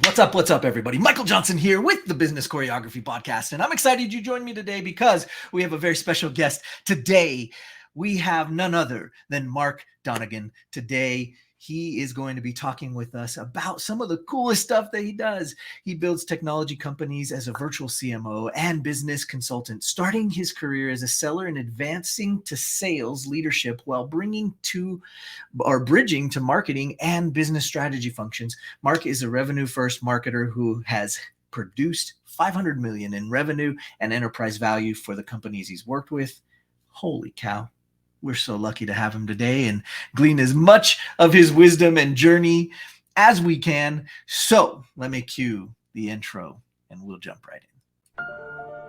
What's up, everybody? Michael Johnson here with the Business Choreography Podcast, and I'm excited you joined me today because we have a very special guest. Today, we have none other than Mark Donnigan. Today, he is going to be talking with us about some of the coolest stuff that he does. He builds technology companies as a virtual CMO and business consultant, starting his career as a seller and advancing to sales leadership while bridging to marketing and business strategy functions. Mark is a revenue-first marketer who has produced $500 million in revenue and enterprise value for the companies he's worked with. Holy cow. We're so lucky to have him today and glean as much of his wisdom and journey as we can. So let me cue the intro and we'll jump right in.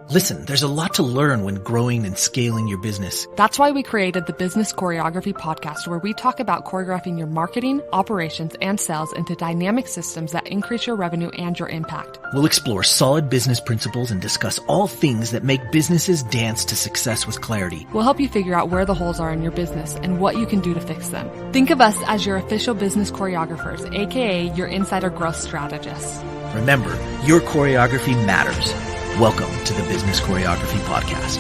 Listen, there's a lot to learn when growing and scaling your business. That's why we created the Business Choreography Podcast, where we talk about choreographing your marketing, operations, and sales into dynamic systems that increase your revenue and your impact. We'll explore solid business principles and discuss all things that make businesses dance to success with clarity. We'll help you figure out where the holes are in your business and what you can do to fix them. Think of us as your official business choreographers, aka your insider growth strategists. Remember, your choreography matters. Welcome to the Business Choreography Podcast.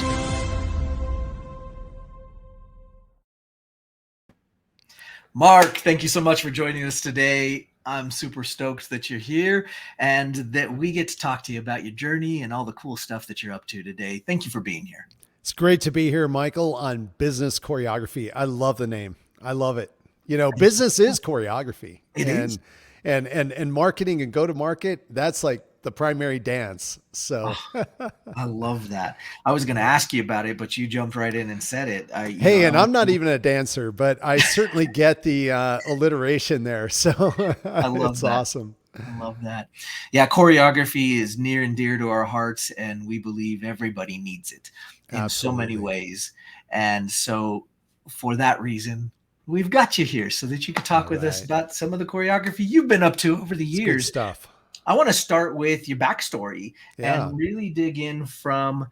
Mark, thank you so much for joining us today. I'm super stoked that you're here and that we get to talk to you about your journey and all the cool stuff that you're up to today. Thank you for being here. It's great to be here, Michael, on Business Choreography. I love the name. I love it. You know, business is choreography. It is. And marketing and go-to-market, that's like the primary dance. So I love that. I was going to ask you about it, but you jumped right in and said it. I'm not even a dancer, but I certainly get the alliteration there. So I love it's that. Awesome. I love that. Yeah, choreography is near and dear to our hearts, and we believe everybody needs it in Absolutely. so many ways. And so for that reason, we've got you here so that you can talk with us about some of the choreography you've been up to over the years. Good stuff. I want to start with your backstory and really dig in from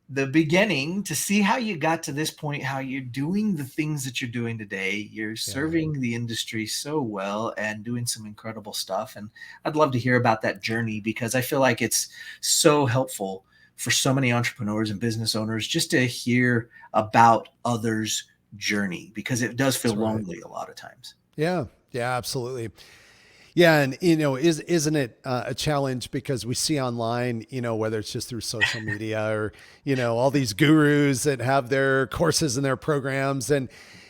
the beginning to see how you got to this point, how you're doing the things that you're doing today. You're serving the industry so well and doing some incredible stuff. And I'd love to hear about that journey because I feel like it's so helpful for so many entrepreneurs and business owners just to hear about others' journey because it does feel lonely a lot of times. Yeah, absolutely. Yeah. And, isn't it a challenge because we see online, whether it's just through social media or, all these gurus that have their courses and their programs and,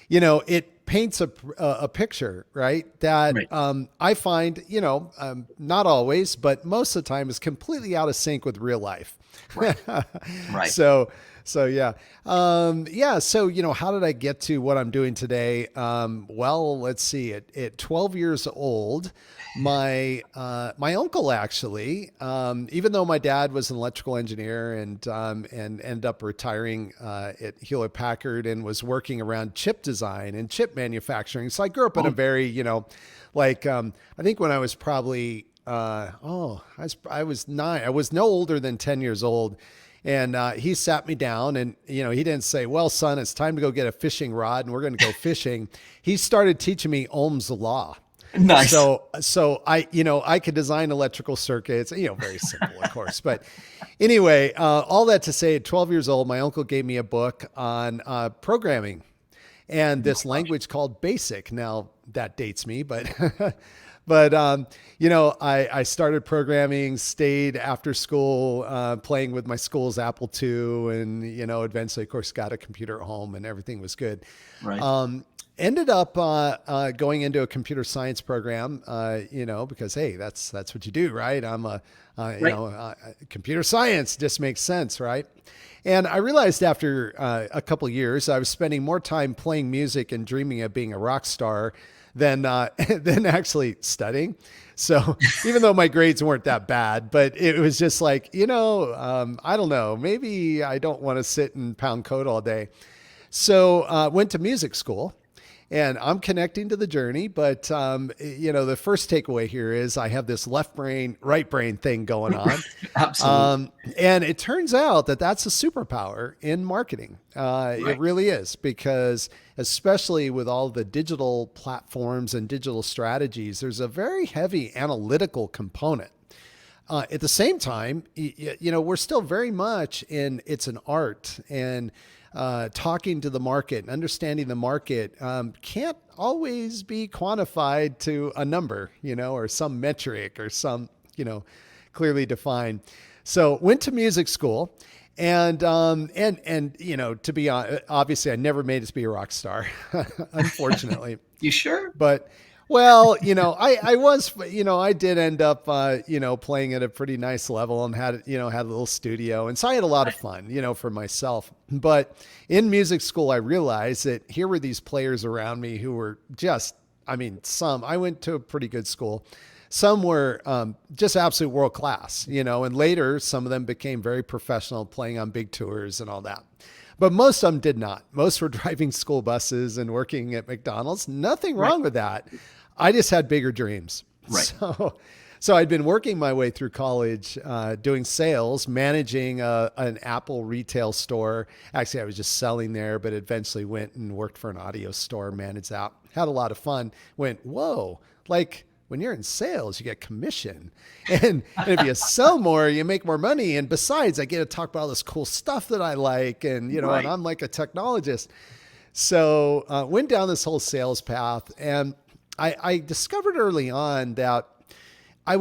it paints a picture, right? That I find, not always, but most of the time is completely out of sync with real life. Right. So yeah. So, how did I get to what I'm doing today? Well, let's see. At 12 years old, my uncle actually, even though my dad was an electrical engineer and ended up retiring at Hewlett Packard and was working around chip design and chip manufacturing. So I grew up in a very, I think when I was probably, I was 9. I was no older than 10 years old. And he sat me down and, he didn't say, well, son, it's time to go get a fishing rod and we're going to go fishing. He started teaching me Ohm's law. Nice. So I could design electrical circuits, very simple, of course. But anyway, all that to say, at 12 years old, my uncle gave me a book on programming and this language called BASIC. Now that dates me, but I started programming, stayed after school, playing with my school's Apple II and, eventually of course got a computer at home and everything was good. Right. Ended up, going into a computer science program, because, hey, that's what you do, right? I'm computer science just makes sense. Right. And I realized after a couple of years, I was spending more time playing music and dreaming of being a rock star than actually studying. So even though my grades weren't that bad, but it was just like, I don't know, maybe I don't want to sit and pound code all day. So went to music school. And I'm connecting to the journey, but the first takeaway here is I have this left brain, right brain thing going on. Absolutely. And it turns out that that's a superpower in marketing. It really is, because especially with all the digital platforms and digital strategies, there's a very heavy analytical component. At the same time, we're still very much it's an art, and talking to the market and understanding the market can't always be quantified to a number, or some metric or some, clearly defined. So went to music school. And to be honest, obviously I never made it to be a rock star, unfortunately. You sure? But well, I was, I did end up, playing at a pretty nice level and had a little studio. And so I had a lot of fun, for myself. But in music school, I realized that here were these players around me who were just, I went to a pretty good school. Some were just absolute world class, and later some of them became very professional, playing on big tours and all that. But most of them did not. Most were driving school buses and working at McDonald's. Nothing wrong with that. I just had bigger dreams. Right. So I'd been working my way through college, doing sales, managing an Apple retail store. Actually, I was just selling there, but eventually went and worked for an audio store, managed that. Had a lot of fun. Went, whoa, like, when you're in sales, you get commission. And if you sell more, you make more money. And besides, I get to talk about all this cool stuff that I like. And, and I'm like a technologist. So went down this whole sales path. And I discovered early on that at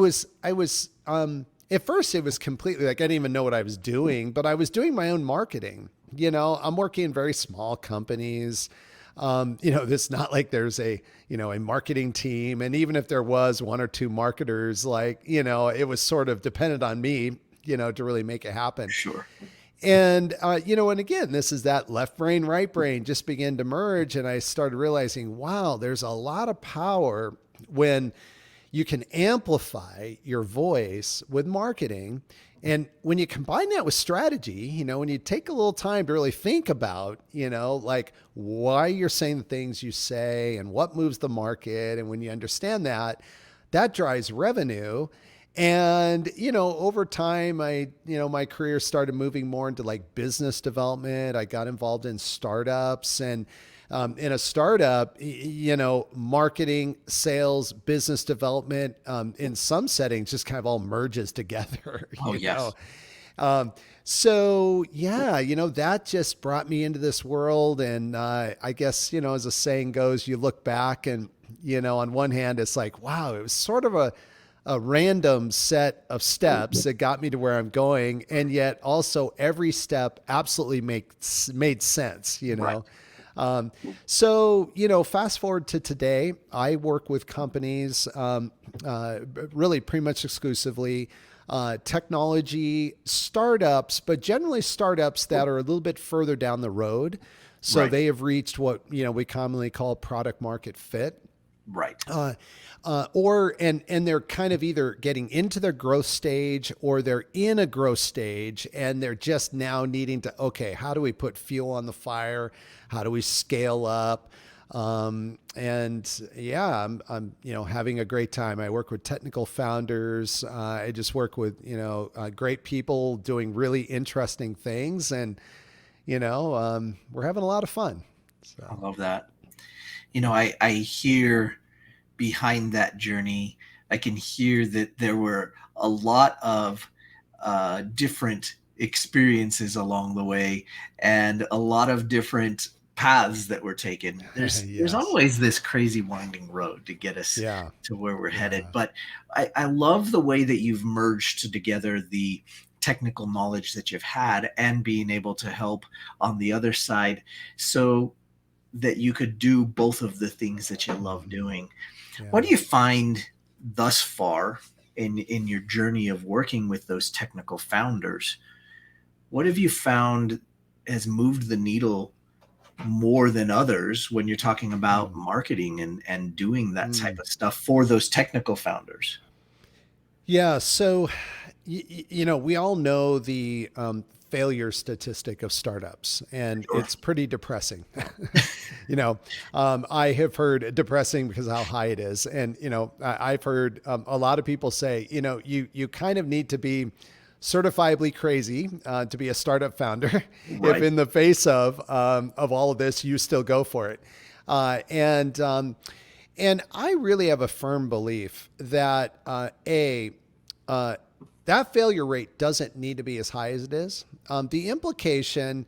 first it was completely like, I didn't even know what I was doing, but I was doing my own marketing. I'm working in very small companies. It's not like there's a marketing team. And even if there was one or two marketers, it was sort of dependent on me, to really make it happen. Sure. And, and again, this is that left brain, right brain just began to merge. And I started realizing, wow, there's a lot of power when you can amplify your voice with marketing. And when you combine that with strategy, when you take a little time to really think about, like why you're saying the things you say and what moves the market. And when you understand that, that drives revenue. And, over time, my career started moving more into like business development. I got involved in startups, and in a startup, marketing, sales, business development, in some settings just kind of all merges together. Oh, yes. So yeah, that just brought me into this world. And I guess, as a saying goes, you look back and, on one hand, it's like, wow, it was sort of a random set of steps that got me to where I'm going. And yet also every step absolutely made sense, Right. Fast forward to today, I work with companies, really pretty much exclusively, technology startups, but generally startups that are a little bit further down the road. So Right. they have reached what, we commonly call product market fit. Right. And they're kind of either getting into their growth stage or they're in a growth stage and they're just now needing to, okay, how do we put fuel on the fire? How do we scale up? I'm having a great time. I work with technical founders. I just work with, great people doing really interesting things, and, we're having a lot of fun. So. I love that. I hear behind that journey, I can hear that there were a lot of different experiences along the way and a lot of different paths that were taken. There's Yes. always this crazy winding road to get us to where we're headed. But I love the way that you've merged together the technical knowledge that you've had and being able to help on the other side so that you could do both of the things that you love doing. Yeah. What do you find thus far in your journey of working with those technical founders? What have you found has moved the needle more than others when you're talking about marketing and doing that type of stuff for those technical founders? Yeah. So, we all know the failure statistic of startups, and Sure. it's pretty depressing. I have heard depressing because of how high it is. And, I've heard a lot of people say, you kind of need to be certifiably crazy to be a startup founder. Right. If in the face of all of this, you still go for it. And I really have a firm belief that that failure rate doesn't need to be as high as it is. The implication,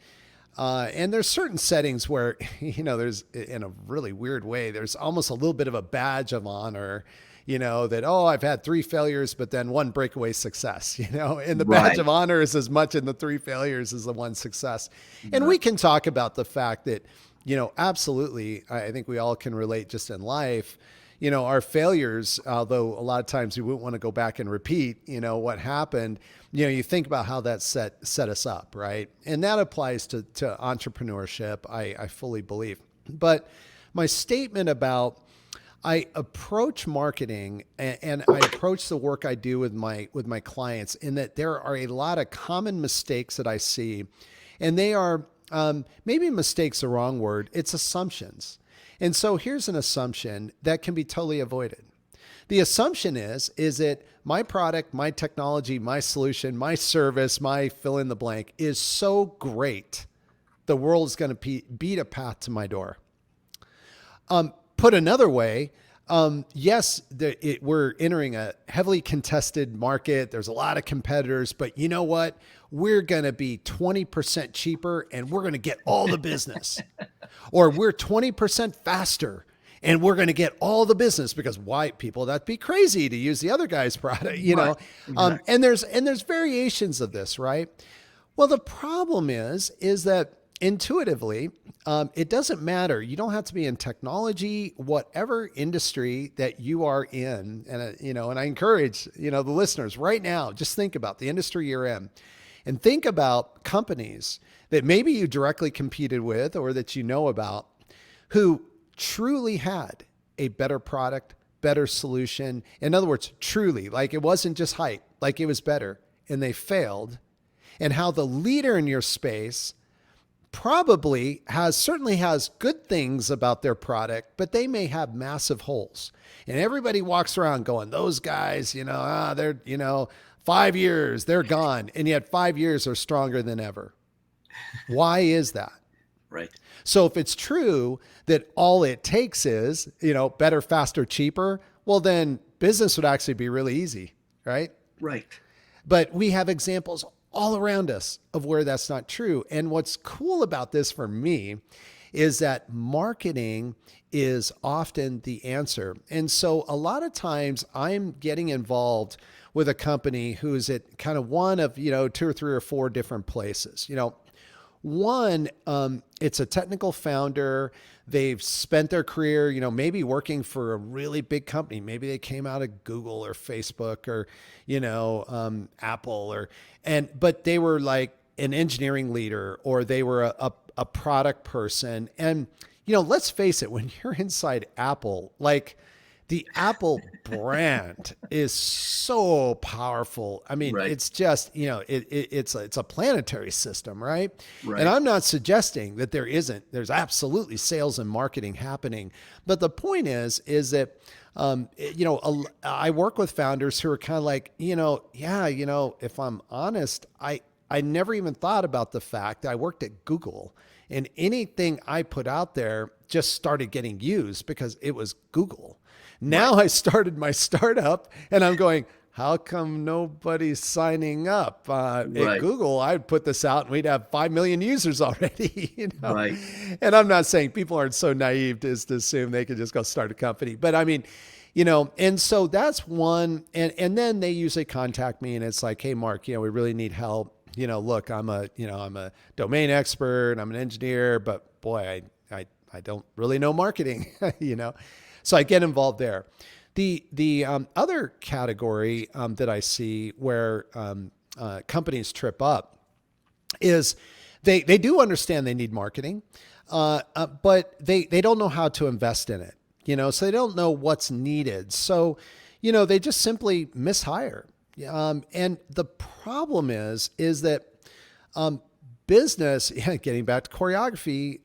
and there's certain settings where, there's, in a really weird way, there's almost a little bit of a badge of honor, that, oh, I've had 3 failures, but then 1 breakaway success, and the badge of honor is as much in the 3 failures as the 1 success. And we can talk about the fact that, absolutely, I think we all can relate just in life, our failures, although a lot of times we wouldn't want to go back and repeat, what happened, you think about how that set us up, right? And that applies to entrepreneurship, I fully believe. But my statement about I approach marketing and I approach the work I do with my clients in that there are a lot of common mistakes that I see, and they are maybe mistakes the wrong word, it's assumptions. And so here's an assumption that can be totally avoided. The assumption is that my product, my technology, my solution, my service, my fill in the blank is so great, the world is going to beat a path to my door. Put another way, yes, we're entering a heavily contested market. There's a lot of competitors, but you know what? We're going to be 20% cheaper and we're going to get all the business. Or we're 20% faster and we're going to get all the business, because white people, that'd be crazy to use the other guy's product, know? Exactly. And there's variations of this, right? Well, the problem is that intuitively, it doesn't matter. You don't have to be in technology, whatever industry that you are in. And, and I encourage, the listeners right now, just think about the industry you're in and think about companies that maybe you directly competed with or that you know about who truly had a better product, better solution. In other words, truly, like it wasn't just hype, like it was better, and they failed. And how the leader in your space probably certainly has good things about their product, but they may have massive holes. And everybody walks around going, those guys, they're, 5 years, they're gone. And yet 5 years are stronger than ever. Why is that? Right. So if it's true that all it takes is, better, faster, cheaper, well, then business would actually be really easy, right? Right. But we have examples all around us of where that's not true. And what's cool about this for me is that marketing is often the answer. And so a lot of times I'm getting involved with a company who's at kind of one of, 2 or 3 or 4 different places. One, it's a technical founder. They've spent their career, maybe working for a really big company. Maybe they came out of Google or Facebook or, Apple but they were like an engineering leader or they were a product person. And, let's face it, when you're inside Apple, like the Apple brand is so powerful. I mean, right. It's just, it's a planetary system, right? And I'm not suggesting that there's absolutely sales and marketing happening. But the point is that, I work with founders who are kind of like, if I'm honest, I never even thought about the fact that I worked at Google and anything I put out there just started getting used because it was Google. Now I started my startup and I'm going, how come nobody's signing up? At Google, I'd put this out and we'd have 5 million users already, Right. And I'm not saying people aren't so naive to assume they could just go start a company. But I mean, and so that's one. And then they usually contact me and it's like, hey, Mark, we really need help. Look, I'm a domain expert, I'm an engineer, but boy, I don't really know marketing, So I get involved there. The other category that I see where companies trip up is they do understand they need marketing, but they don't know how to invest in it. So they don't know what's needed. So they just simply mishire. And the problem is that business, getting back to choreography,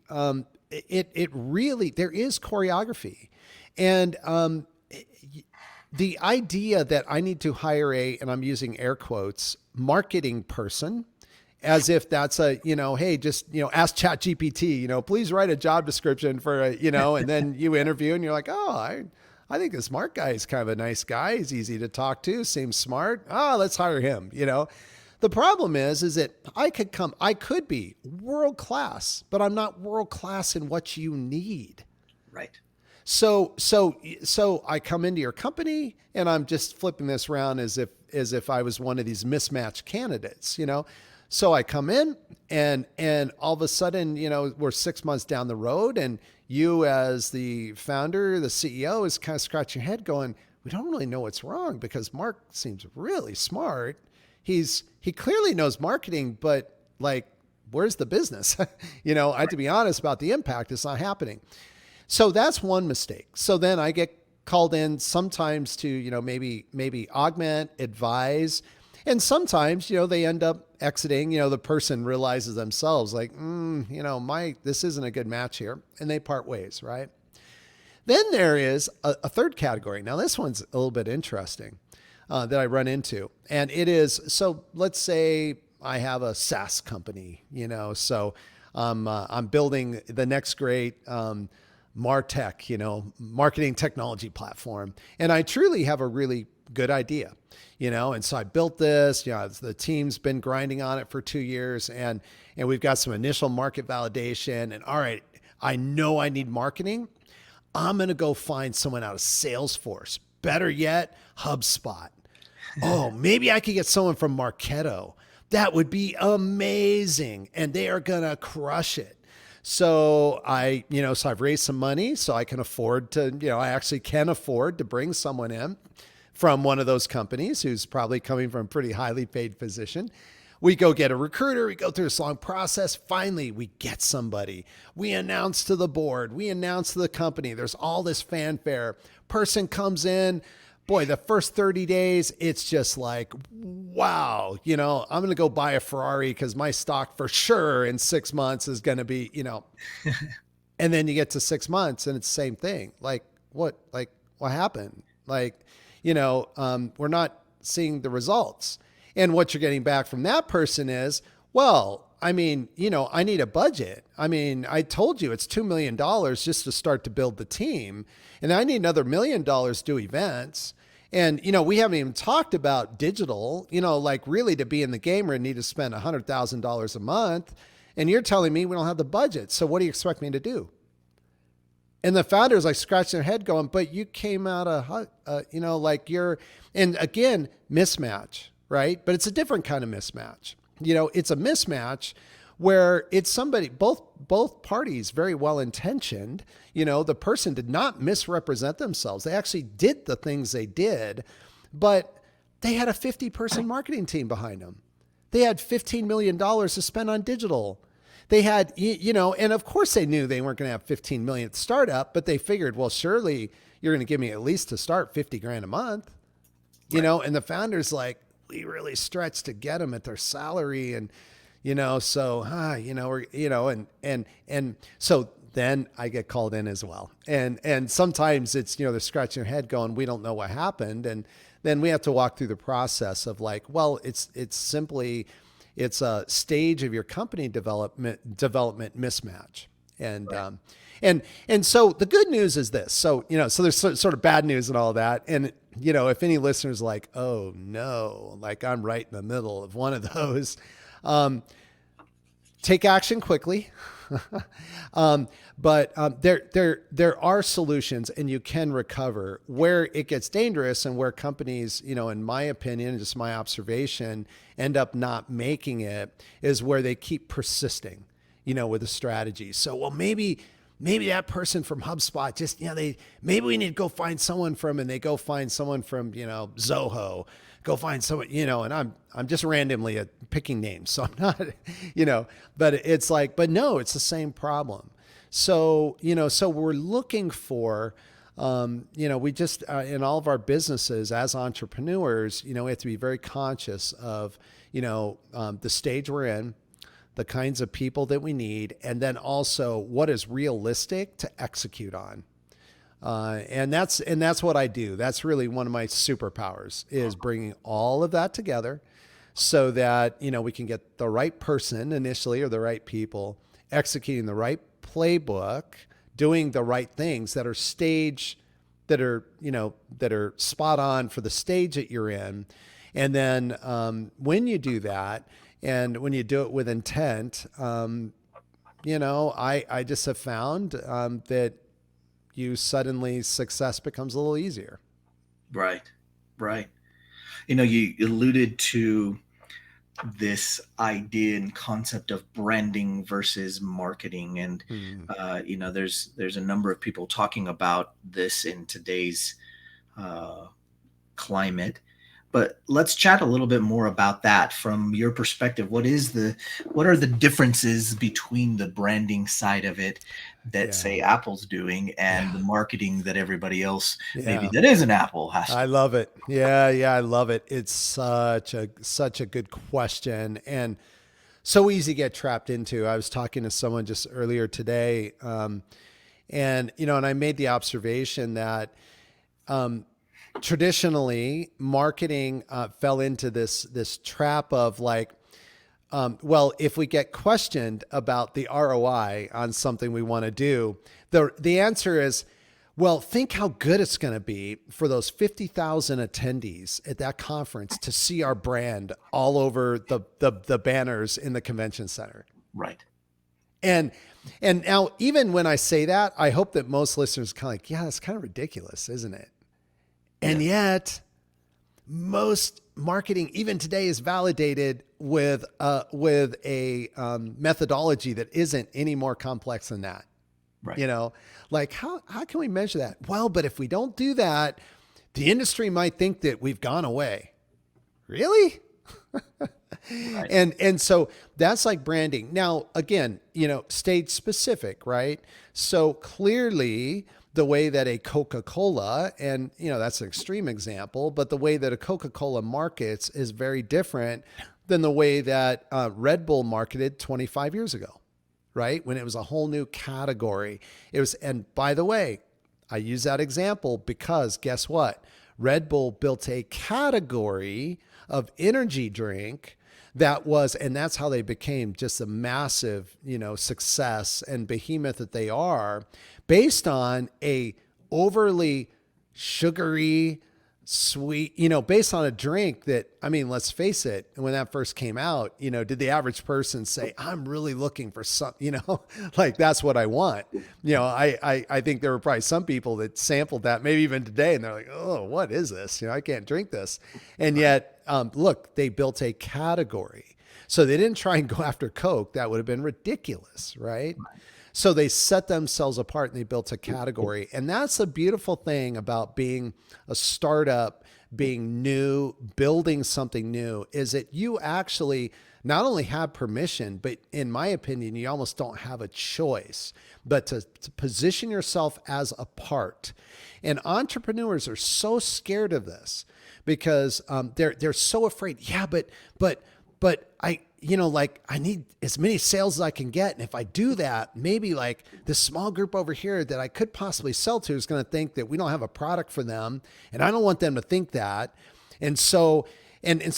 it really, there is choreography. And the idea that I need to hire and I'm using air quotes, marketing person, as if that's hey, just, ask ChatGPT, please write a job description for and then you interview and you're like, oh, I think this Mark guy is kind of a nice guy. He's easy to talk to, seems smart. Let's hire him, The problem is that I could be world class, but I'm not world class in what you need. Right. So I come into your company and I'm just flipping this around as if I was one of these mismatched candidates, So I come in and all of a sudden, we're 6 months down the road and you as the founder, the CEO is kind of scratching your head going, we don't really know what's wrong because Mark seems really smart. He clearly knows marketing, but like, where's the business? I have to be honest about the impact. It's not happening. So that's one mistake. So then I get called in sometimes to, maybe augment, advise. And sometimes, they end up exiting, the person realizes themselves like, this isn't a good match here. And they part ways, right? Then there is a third category. Now this one's a little bit interesting that I run into. And it is, so let's say I have a SaaS company, so I'm building the next great MarTech, marketing technology platform. And I truly have a really good idea, and so I built this, the team's been grinding on it for 2 years and we've got some initial market validation and all right, I know I need marketing. I'm going to go find someone out of Salesforce. Better yet, HubSpot. Oh, maybe I could get someone from Marketo. That would be amazing. And they are going to crush it. So I've raised some money so I can afford to, I actually can afford to bring someone in from one of those companies who's probably coming from a pretty highly paid position. We go get a recruiter. We go through this long process. Finally, we get somebody. We announce to the board. We announce to the company. There's all this fanfare. Person comes in. Boy, the first 30 days, it's just like, wow, I'm going to go buy a Ferrari because my stock for sure in 6 months is going to be, and then you get to 6 months and it's the same thing. Like what happened? We're not seeing the results. And what you're getting back from that person is, well, I need a budget. I told you it's $2 million just to start to build the team. And I need another $1 million to do events. And, we haven't even talked about digital, really to be in the game, we need to spend $100,000 a month. And you're telling me we don't have the budget. So what do you expect me to do? And the founder's like scratching their head going, but you came out of, and again, mismatch, right? But it's a different kind of mismatch. It's a mismatch where it's somebody, both parties very well intentioned, the person did not misrepresent themselves. They actually did the things they did, but they had a 50-person marketing team behind them. They had $15 million to spend on digital. They had, and of course they knew they weren't going to have 15 million at the startup, but they figured, well, surely you're going to give me at least to start 50 grand a month, and the founder's like, we really stretched to get them at their salary. And, so, and so then I get called in as well. And sometimes it's, they're scratching their head going, we don't know what happened. And then we have to walk through the process of like, well, it's simply, it's a stage of your company development mismatch. And, right. And so the good news is this. So, so there's sort of bad news and all that. And, if any listeners like, oh no, like I'm right in the middle of one of those, take action quickly. But there are solutions and you can recover. Where it gets dangerous and where companies, in my opinion, just my observation, end up not making it is where they keep persisting, with a strategy. So, well, maybe that person from HubSpot just, maybe we need to go find someone from, and they go find someone from, Zoho, go find someone, and I'm just randomly picking names. So I'm not, but it's like, but no, it's the same problem. So, so we're looking for, we just, in all of our businesses as entrepreneurs, we have to be very conscious of, the stage we're in, the kinds of people that we need, and then also what is realistic to execute on. And that's what I do. That's really one of my superpowers, is bringing all of that together so that, we can get the right person initially, or the right people, executing the right playbook, doing the right things that are stage that are, that are spot on for the stage that you're in. And then when you do that, and when you do it with intent, I just have found that suddenly success becomes a little easier. Right. Right. You alluded to this idea and concept of branding versus marketing. And, there's a number of people talking about this in today's climate. But let's chat a little bit more about that from your perspective. What are the differences between the branding side of it that say Apple's doing and the marketing that everybody else maybe that isn't Apple has to? I love it. Yeah, I love it. It's such a good question and so easy to get trapped into. I was talking to someone just earlier today, and I made the observation that traditionally marketing fell into this trap of like, well, if we get questioned about the ROI on something we want to do, the answer is, well, think how good it's going to be for those 50,000 attendees at that conference to see our brand all over the banners in the convention center. Right. And now, even when I say that, I hope that most listeners are kind of like, yeah, that's kind of ridiculous, isn't it? And yet most marketing even today is validated with a methodology that isn't any more complex than that. Right. Like how can we measure that? Well, but if we don't do that, the industry might think that we've gone away. Really? Right. And so that's like branding. Now, again, stage specific, right? So clearly the way that a Coca-Cola, and that's an extreme example, but the way that a Coca-Cola markets is very different than the way that Red Bull marketed 25 years ago, right? When it was a whole new category. And by the way, I use that example because guess what? Red Bull built a category of energy drink and that's how they became just a massive, success and behemoth that they are, based on a overly sugary, sweet, based on a drink that, let's face it, when that first came out, did the average person say, I'm really looking for something, like that's what I want. I think there were probably some people that sampled that maybe even today and they're like, oh, what is this? I can't drink this. And yet, look, they built a category. So they didn't try and go after Coke. That would have been ridiculous, right? So they set themselves apart and they built a category. And that's the beautiful thing about being a startup, being new, building something new, is that you actually not only have permission, but in my opinion, you almost don't have a choice, but to position yourself as a part. And entrepreneurs are so scared of this because they're so afraid. Yeah, but I, I need as many sales as I can get. And if I do that, maybe like this small group over here that I could possibly sell to is going to think that we don't have a product for them. And I don't want them to think that. And so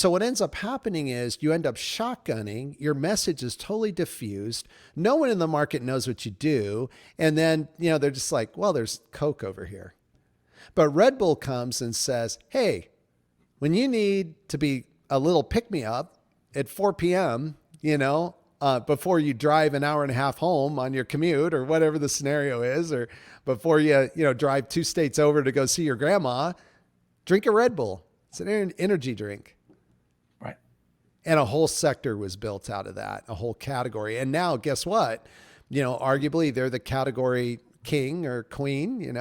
what ends up happening is you end up shotgunning. Your message is totally diffused. No one in the market knows what you do. And then, they're just like, well, there's Coke over here. But Red Bull comes and says, hey, when you need to be a little pick-me-up at 4 p.m., before you drive an hour and a half home on your commute or whatever the scenario is, or before you drive 2 states over to go see your grandma, drink a Red Bull. It's an energy drink. Right. And a whole sector was built out of that, a whole category. And now guess what? Arguably they're the category king or queen,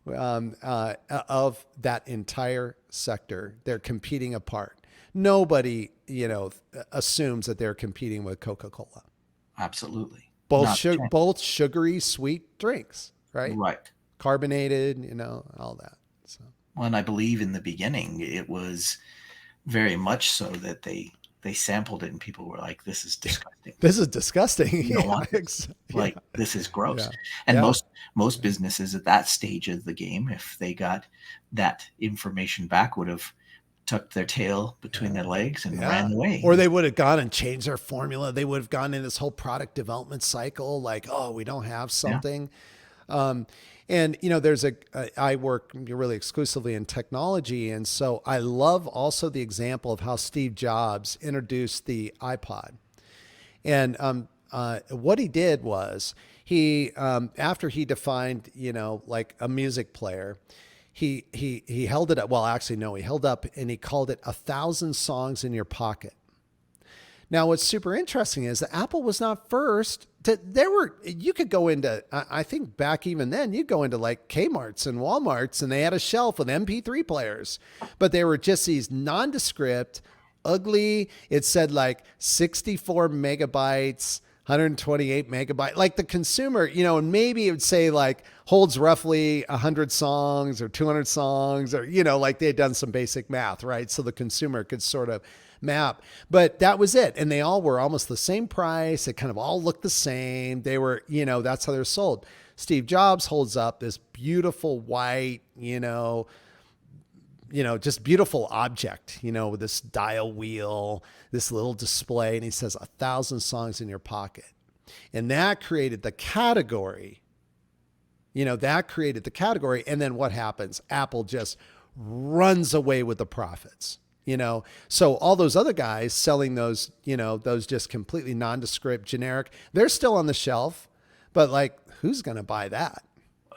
of that entire sector. They're competing apart. Nobody, assumes that they're competing with Coca-Cola. Absolutely. Both sugary, sweet drinks, right? Right. Carbonated, all that. So. Well, and I believe in the beginning, it was very much so that they sampled it and people were like, this is disgusting. This is disgusting. You don't want this. Like, this is gross. Yeah. And most businesses at that stage of the game, if they got that information back, would have tucked their tail between their legs and ran away. Or they would have gone and changed their formula. They would have gone in this whole product development cycle, like, oh, we don't have something. And I work really exclusively in technology, and so I love also the example of how Steve Jobs introduced the iPod. And what he did was after he defined, like a music player, he held it up. Well, actually, no, he held up and he called it 1,000 songs in your pocket. Now, what's super interesting is that Apple was not first. You could go into, I think back even then, you'd go into like Kmart's and Walmart's and they had a shelf with MP3 players, but they were just these nondescript, ugly. It said like 64 megabytes, 128 megabyte, like the consumer, and maybe it would say like holds roughly 100 songs or 200 songs or, like they had done some basic math, right? So the consumer could sort of map, but that was it. And they all were almost the same price. It kind of all looked the same. They were, that's how they're sold. Steve Jobs holds up this beautiful white, just beautiful object, with this dial wheel, this little display. And he says 1,000 songs in your pocket. And that created the category, And then what happens? Apple just runs away with the profits. So all those other guys selling those, those just completely nondescript, generic, they're still on the shelf, but like, who's going to buy that?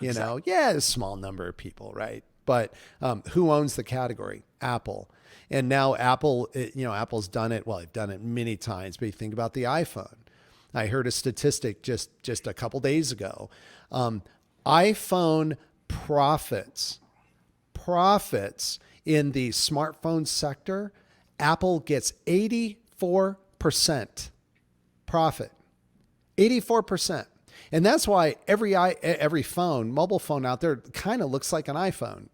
Exactly. Yeah, a small number of people, right? But who owns the category? Apple. And now Apple's done it. Well, they've done it many times, but you think about the iPhone. I heard a statistic just a couple days ago. iPhone profits in the smartphone sector, Apple gets 84% profit. 84%. And that's why every phone, mobile phone out there kind of looks like an iPhone,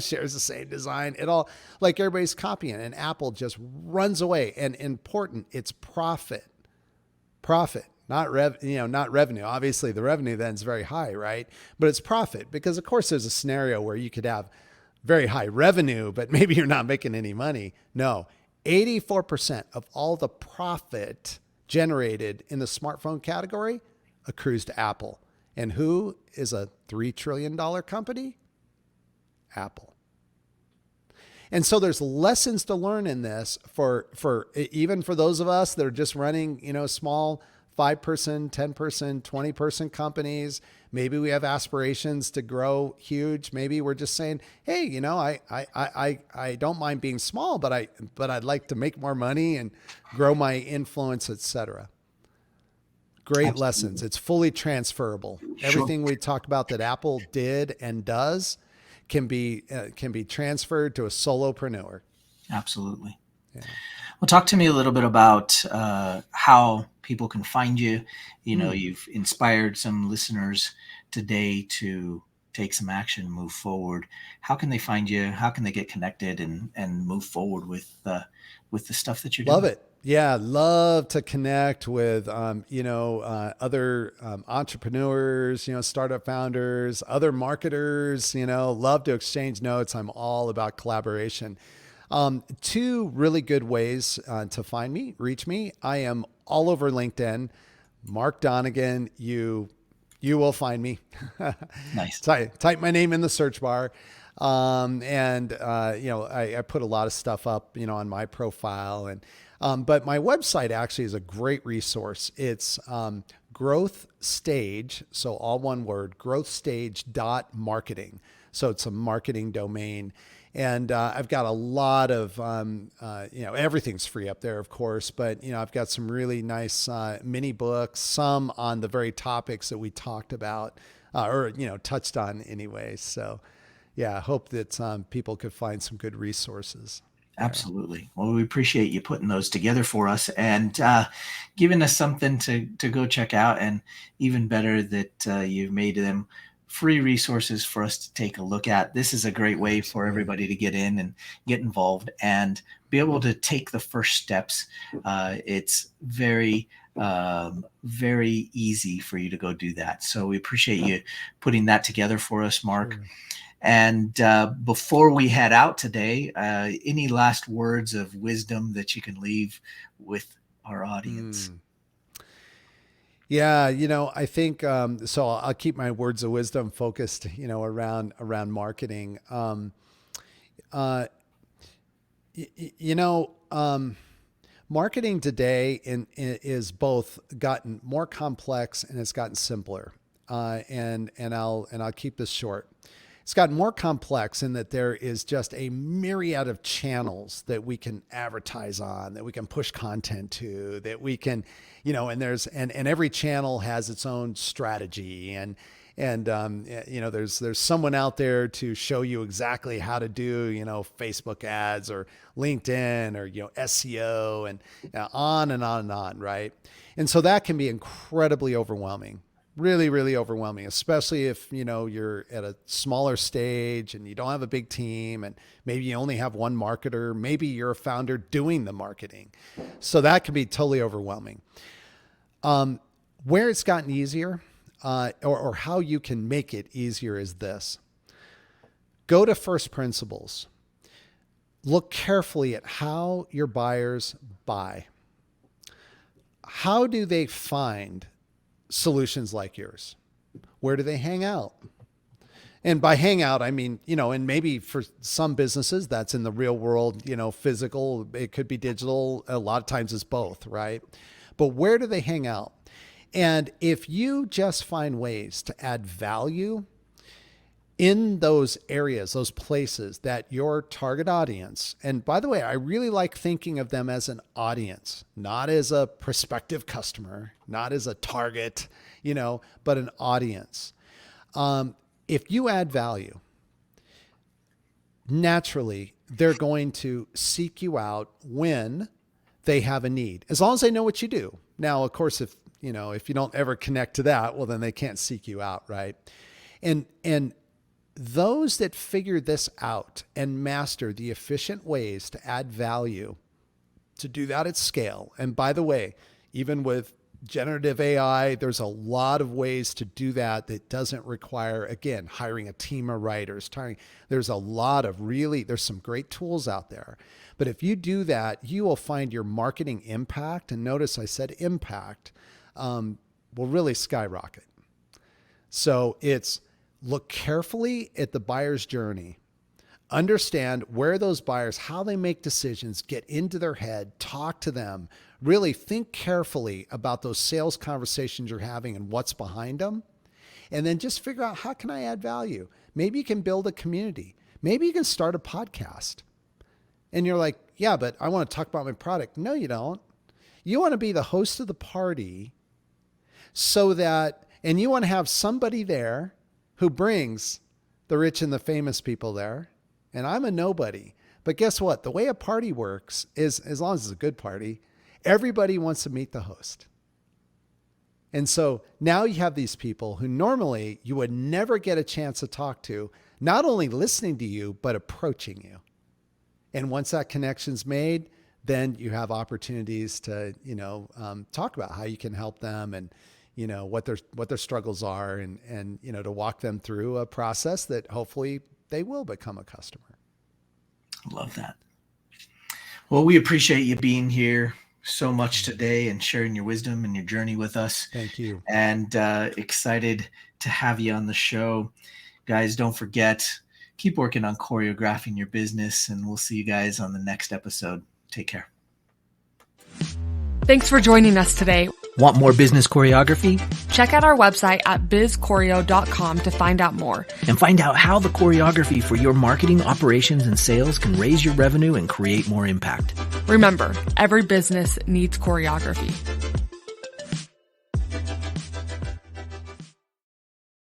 shares the same design. It all, like everybody's copying, and Apple just runs away. And important, it's profit, not revenue. Obviously the revenue then is very high, right? But it's profit, because of course there's a scenario where you could have very high revenue, but maybe you're not making any money. No, 84% of all the profit generated in the smartphone category accrues to Apple. And who is a $3 trillion company? Apple. And so there's lessons to learn in this for even for those of us that are just running, small 5-person, 10-person, 20-person companies. Maybe we have aspirations to grow huge. Maybe we're just saying, hey, I don't mind being small, but I'd like to make more money and grow my influence, etc. Great Absolutely. lessons. It's fully transferable. Sure. Everything we talk about that Apple did and does can be transferred to a solopreneur. Absolutely. Yeah. Well, talk to me a little bit about how people can find you. You've inspired some listeners today to take some action, move forward. How can they find you? How can they get connected and move forward with the stuff that you're doing? Love it. Yeah, love to connect with other entrepreneurs, startup founders, other marketers. Love to exchange notes. I'm all about collaboration. 2 really good ways to find me, reach me. I am all over LinkedIn. Mark Donnigan. You will find me. Nice. Type my name in the search bar. I put a lot of stuff up, on my profile, but my website actually is a great resource. It's Growth Stage, so all one word, growthstage.marketing. So it's a marketing domain. And I've got a lot of, everything's free up there, of course, but, I've got some really nice mini books, some on the very topics that we talked about or touched on anyway. So, yeah, I hope that people could find some good resources. Absolutely. Well, we appreciate you putting those together for us and giving us something to go check out. And even better that you've made them free resources for us to take a look at. This is a great way for everybody to get in and get involved and be able to take the first steps. It's very, very easy for you to go do that. So we appreciate you putting that together for us, Mark. Sure. And before we head out today, any last words of wisdom that you can leave with our audience? Yeah, I think so. I'll keep my words of wisdom focused, around marketing. Uh, y- y- you know, marketing today is both gotten more complex and it's gotten simpler. And I'll keep this short. It's gotten more complex in that there is just a myriad of channels that we can advertise on, that we can push content to, that we can, and every channel has its own strategy, and there's someone out there to show you exactly how to do, Facebook ads or LinkedIn or, SEO, and on and on and on. Right. And so that can be incredibly overwhelming. Really, really overwhelming, especially if, you're at a smaller stage and you don't have a big team, and maybe you only have one marketer. Maybe you're a founder doing the marketing. So that can be totally overwhelming. Where it's gotten easier, or how you can make it easier, is this. Go to first principles. Look carefully at how your buyers buy. How do they find solutions like yours? Where do they hang out? And by hang out, I mean, and maybe for some businesses that's in the real world, physical, it could be digital. A lot of times it's both, right? But where do they hang out? And if you just find ways to add value in those areas, those places that your target audience, and by the way, I really like thinking of them as an audience, not as a prospective customer, not as a target, but an audience. If you add value, naturally, they're going to seek you out when they have a need, as long as they know what you do. Now, of course, if you don't ever connect to that, well, then they can't seek you out, right? And those that figure this out and master the efficient ways to add value, to do that at scale. And by the way, even with generative AI, there's a lot of ways to do that doesn't require, again, hiring a team of writers. There's some great tools out there. But if you do that, you will find your marketing impact, and notice I said impact, will really skyrocket. So it's look carefully at the buyer's journey. Understand where those buyers, how they make decisions, get into their head, talk to them, really think carefully about those sales conversations you're having and what's behind them. And then just figure out, how can I add value? Maybe you can build a community. Maybe you can start a podcast. And you're like, yeah, but I want to talk about my product. No, you don't. You want to be the host of the party and you want to have somebody there who brings the rich and the famous people there. And I'm a nobody. But guess what? The way a party works is, as long as it's a good party, everybody wants to meet the host. And so now you have these people who normally you would never get a chance to talk to, not only listening to you, but approaching you. And once that connection's made, then you have opportunities to, talk about how you can help them, and what their struggles are, and to walk them through a process that hopefully they will become a customer. Love that. Well, we appreciate you being here so much today and sharing your wisdom and your journey with us. Thank you. And excited to have you on the show. Guys, don't forget, keep working on choreographing your business, and we'll see you guys on the next episode. Take care. Thanks for joining us today. Want more business choreography? Check out our website at bizchoreo.com to find out more. And find out how the choreography for your marketing, operations, and sales can raise your revenue and create more impact. Remember, every business needs choreography.